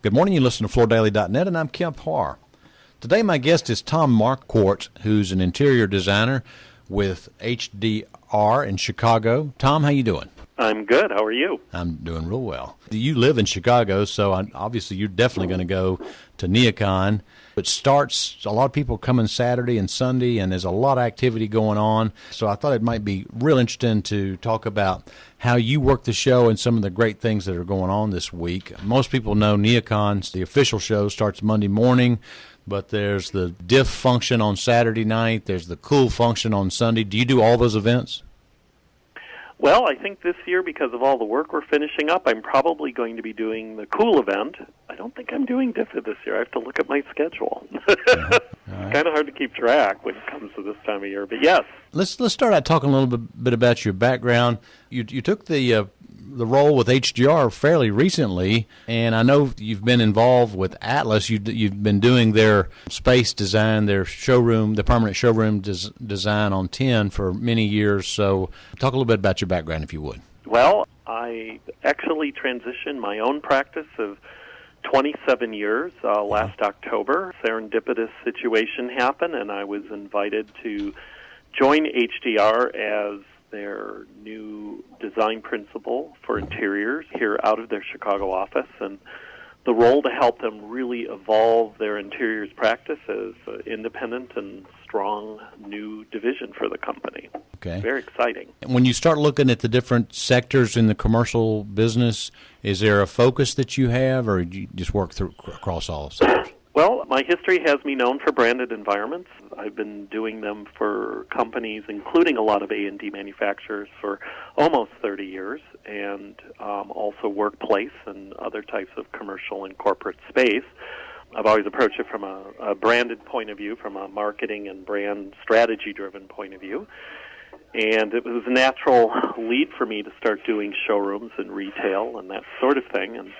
Good morning. You listen to FloorDaily.net, and I'm Kemp Harr. Today, my guest is Tom Marquardt, who's an interior designer with HDR in Chicago. Tom, how you doing? I'm good. How are you? I'm doing real well. You live in Chicago, so obviously you're definitely going to go to NeoCon. It starts, a lot of people coming Saturday and Sunday, and there's a lot of activity going on. So I thought it might be real interesting to talk about how you work the show and some of the great things that are going on this week. Most people know NeoCon, the official show, starts Monday morning, but there's the diff function on Saturday night. There's the cool function on Sunday. Do you do all those events? Well, I think this year, because of all the work we're finishing up, I'm probably going to be doing the cool event. I don't think I'm doing DIFFA this year. I have to look at my schedule. It's kind of hard to keep track when it comes to this time of year, but yes. Let's start out talking a little bit about your background. You took the role with HDR fairly recently, and I know you've been involved with Atlas. You've been doing their space design, their showroom, the permanent showroom design on 10 for many years. So talk a little bit about your background, if you would. Well, I actually transitioned my own practice of 27 years last October. Serendipitous situation happened, and I was invited to join HDR as their new design principal for interiors here out of their Chicago office, and the role to help them really evolve their interiors practice as an independent and strong new division for the company. Okay. Very exciting. When you start looking at the different sectors in the commercial business, is there a focus that you have, or do you just work through across all sectors? Well, my history has me known for branded environments. I've been doing them for companies, including a lot of A&D manufacturers, for almost 30 years, and also workplace and other types of commercial and corporate space. I've always approached it from a branded point of view, from a marketing and brand strategy-driven point of view. And it was a natural lead for me to start doing showrooms and retail and that sort of thing. And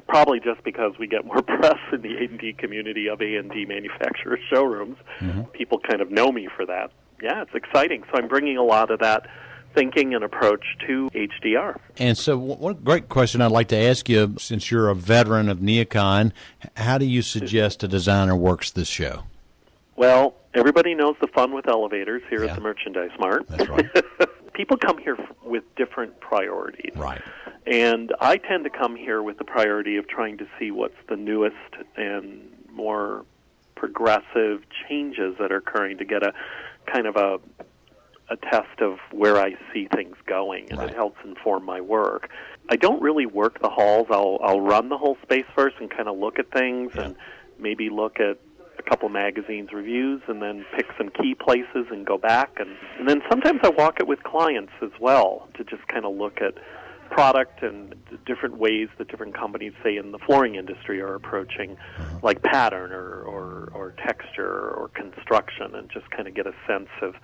probably just because we get more press in the A&D community of A&D manufacturer showrooms. Mm-hmm. People kind of know me for that. Yeah, it's exciting. So I'm bringing a lot of that thinking and approach to HDR. And so one great question I'd like to ask you, since you're a veteran of NeoCon, how do you suggest a designer works this show? Well, everybody knows the fun with elevators here at the Merchandise Mart. That's right. People come here with different priorities. Right. And I tend to come here with the priority of trying to see what's the newest and more progressive changes that are occurring to get a kind of a test of where I see things going, and it helps inform my work. I don't really work the halls. I'll run the whole space first and kind of look at things and maybe look at a couple magazines' reviews and then pick some key places and go back. And then sometimes I walk it with clients as well to just kind of look at product and the different ways that different companies, say in the flooring industry, are approaching like pattern or texture or construction, and just kind of get a sense of,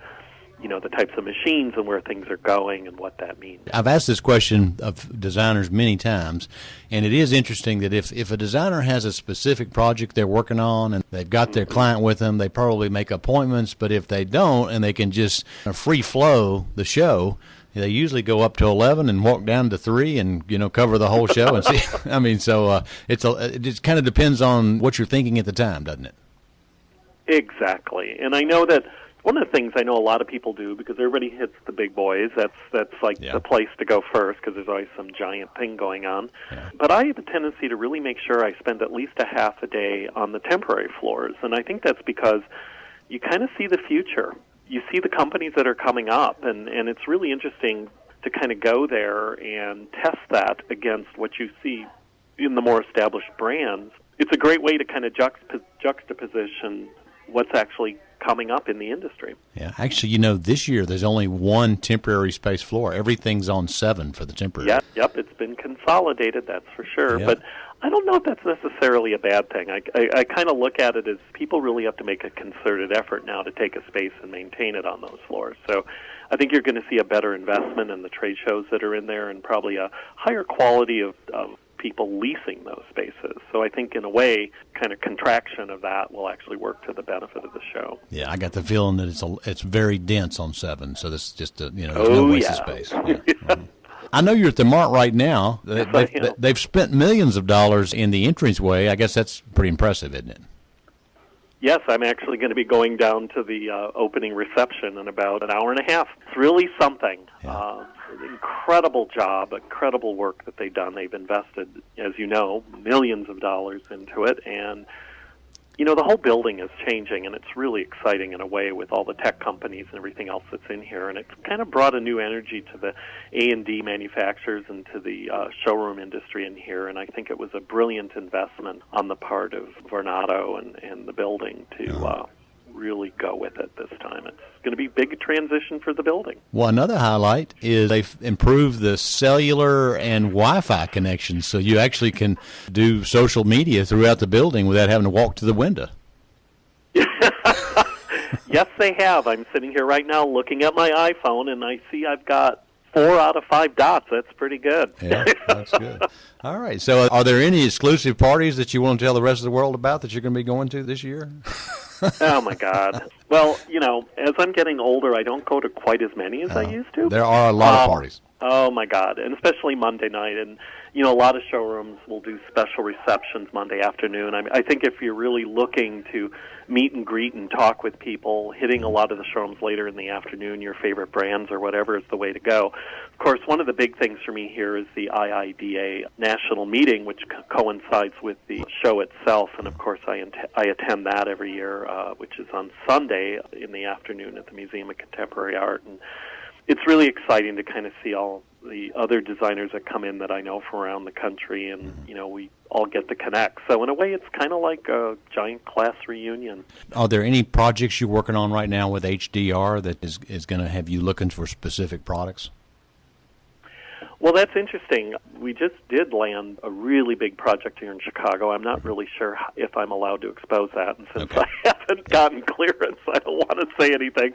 you know, the types of machines and where things are going and what that means. I've asked this question of designers many times, and it is interesting that if a designer has a specific project they're working on and they've got their client with them, they probably make appointments, but if they don't and they can just free flow the show, they usually go up to 11 and walk down to 3 and, you know, cover the whole show and see. I mean, so it just kind of depends on what you're thinking at the time, doesn't it? Exactly. And I know that one of the things I know a lot of people do, because everybody hits the big boys, that's like the place to go first, because there's always some giant thing going on. Yeah. But I have a tendency to really make sure I spend at least a half a day on the temporary floors, and I think that's because you kind of see the future. You see the companies that are coming up, and it's really interesting to kind of go there and test that against what you see in the more established brands. It's a great way to kind of juxtaposition what's actually coming up in the industry. Yeah, actually, you know, this year there's only one temporary space floor. Everything's on 7 for the temporary. Yep, it's been consolidated, that's for sure. Yep. But I don't know if that's necessarily a bad thing. I kind of look at it as people really have to make a concerted effort now to take a space and maintain it on those floors. So I think you're going to see a better investment in the trade shows that are in there, and probably a higher quality of people leasing those spaces. So I think in a way, kind of contraction of that will actually work to the benefit of the show. Yeah, I got the feeling that it's very dense on 7, so this is just there's no waste of space. Yeah. I know you're at the Mart right now. Yes, They've spent millions of dollars in the entranceway. I guess that's pretty impressive, isn't it? Yes, I'm actually going to be going down to the opening reception in about an hour and a half. It's really something. Yeah. Incredible job, incredible work that they've done. They've invested, as you know, millions of dollars into it, and the whole building is changing, and it's really exciting in a way with all the tech companies and everything else that's in here. And it's kind of brought a new energy to the A&D manufacturers and to the showroom industry in here. And I think it was a brilliant investment on the part of Vornado and the building to really go with it this time. It's going to be a big transition for the building. Well, another highlight is they've improved the cellular and Wi-Fi connections, so you actually can do social media throughout the building without having to walk to the window. Yes, they have. I'm sitting here right now looking at my iPhone, and I see I've got 4 out of 5 dots. That's pretty good. Yeah, that's good. All right. So are there any exclusive parties that you want to tell the rest of the world about that you're going to be going to this year? Oh, my God. Well, as I'm getting older, I don't go to quite as many as I used to. There are a lot of parties. Oh, my God, and especially Monday night. And, a lot of showrooms will do special receptions Monday afternoon. I think if you're really looking to meet and greet and talk with people, hitting a lot of the showrooms later in the afternoon, your favorite brands or whatever is the way to go. Of course, one of the big things for me here is the IIDA national meeting, which coincides with the show itself. And, of course, I attend that every year, which is on Sunday in the afternoon at the Museum of Contemporary Art. And it's really exciting to kind of see all the other designers that come in that I know from around the country, and we all get to connect. So in a way, it's kind of like a giant class reunion. Are there any projects you're working on right now with HDR that is going to have you looking for specific products? Well, that's interesting. We just did land a really big project here in Chicago. I'm not really sure if I'm allowed to expose that, and since I haven't gotten clearance, I don't want to say anything.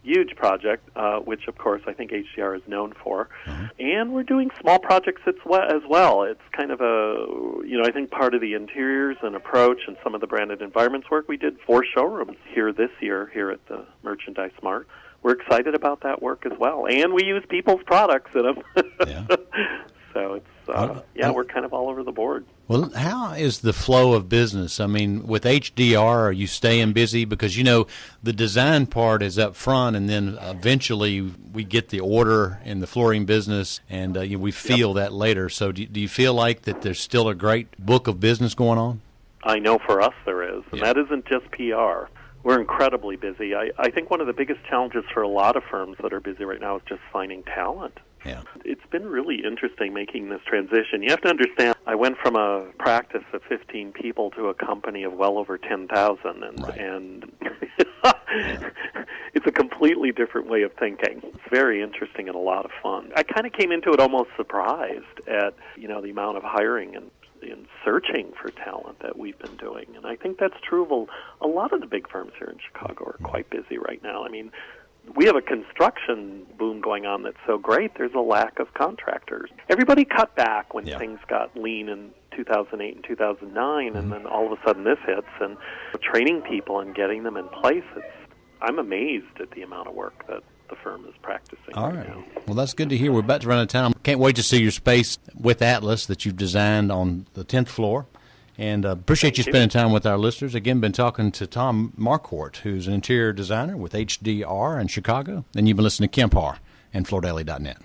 Huge project, which, of course, I think HDR is known for. And we're doing small projects as well. It's kind of I think part of the interiors and approach and some of the branded environments work. We did 4 showrooms here this year here at the Merchandise Mart. We're excited about that work as well. And we use people's products in them. Yeah. So it's, we're kind of all over the board. Well, how is the flow of business? I mean, with HDR, are you staying busy? Because, the design part is up front, and then eventually we get the order in the flooring business, and we feel that later. So do you feel like that there's still a great book of business going on? I know for us there is, and that isn't just PR. We're incredibly busy. I think one of the biggest challenges for a lot of firms that are busy right now is just finding talent. Yeah. It's been really interesting making this transition. You have to understand, I went from a practice of 15 people to a company of well over 10,000, and it's a completely different way of thinking. It's very interesting and a lot of fun. I kind of came into it almost surprised at, the amount of hiring and in searching for talent that we've been doing. And I think that's true of a lot of the big firms here in Chicago are quite busy right now. I mean, we have a construction boom going on that's so great, there's a lack of contractors. Everybody cut back when things got lean in 2008 and 2009, and then all of a sudden this hits, and training people and getting them in place, I'm amazed at the amount of work that the firm is practicing right now. Well, that's good to hear. We're about to run out of time. Can't wait to see your space with Atlas that you've designed on the 10th floor. And appreciate you spending time with our listeners. Again, been talking to Tom Marquardt, who's an interior designer with HDR in Chicago. And you've been listening to Kemp Harr and FloorDaily.net.